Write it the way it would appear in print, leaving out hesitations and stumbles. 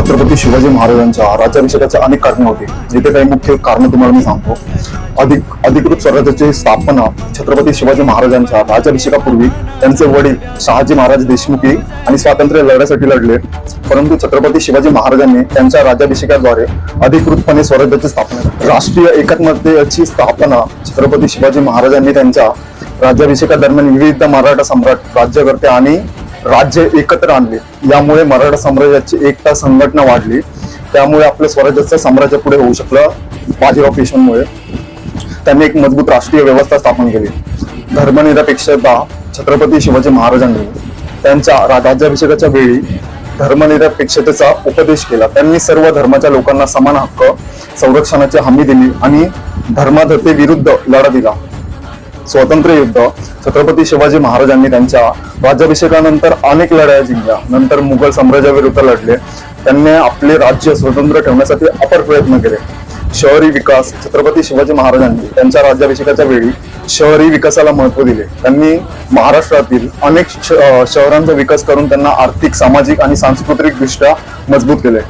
छत्रपती शिवाजी महाराजांच्या राज्याभिषेकाचे अनेक कारणे होते. जिथे काही मुख्य कारण तुम्हाला मी सांगतो. अधिकृत स्वराज्याची स्थापना छत्रपती शिवाजी महाराजांच्या राज्याभिषेकापूर्वी त्यांचे वडील शहाजी महाराज देशमुखी आणि स्वातंत्र्य लढ्यासाठी लढले. परंतु छत्रपती शिवाजी महाराजांनी त्यांच्या राज्याभिषेकाद्वारे अधिकृतपणे स्वराज्याची स्थापना राष्ट्रीय एकात्मतेची स्थापना छत्रपती शिवाजी महाराजांनी त्यांच्या राज्याभिषेकादरम्यान विविध मराठा सम्राट राज्यकर्ते आणि राज्य एकत्र आणले. यामुळे मराठा साम्राज्याची एकता संघटना वाढली. त्यामुळे आपल्या स्वराज्याचं साम्राज्य पुढे होऊ शकलं. बाजीराव पेशव्यांमुळे त्यांनी एक मजबूत राष्ट्रीय व्यवस्था स्थापन केली. धर्मनिरपेक्षता छत्रपती शिवाजी महाराजांनी त्यांच्या राज्याभिषेकाच्या वेळी धर्मनिरपेक्षतेचा उपदेश केला. त्यांनी सर्व धर्माच्या लोकांना समान हक्क संरक्षणाची हमी दिली आणि धर्मांधते विरुद्ध लढा दिला. स्वातंत्र्य युद्ध छत्रपती शिवाजी महाराजांनी त्यांच्या राज्याभिषेकानंतर अनेक लढाया जिंकल्या. नंतर मुघल साम्राज्याविरुद्ध लढले. त्यांनी आपले राज्य स्वतंत्र ठेवण्यासाठी अपर प्रयत्न केले. शहरी विकास छत्रपती शिवाजी महाराजांनी त्यांच्या राज्याभिषेकाच्या वेळी शहरी विकासाला महत्त्व दिले. त्यांनी महाराष्ट्रातील अनेक शहरांचा विकास करून त्यांना आर्थिक, सामाजिक आणि सांस्कृतिक दृष्ट्या मजबूत केले.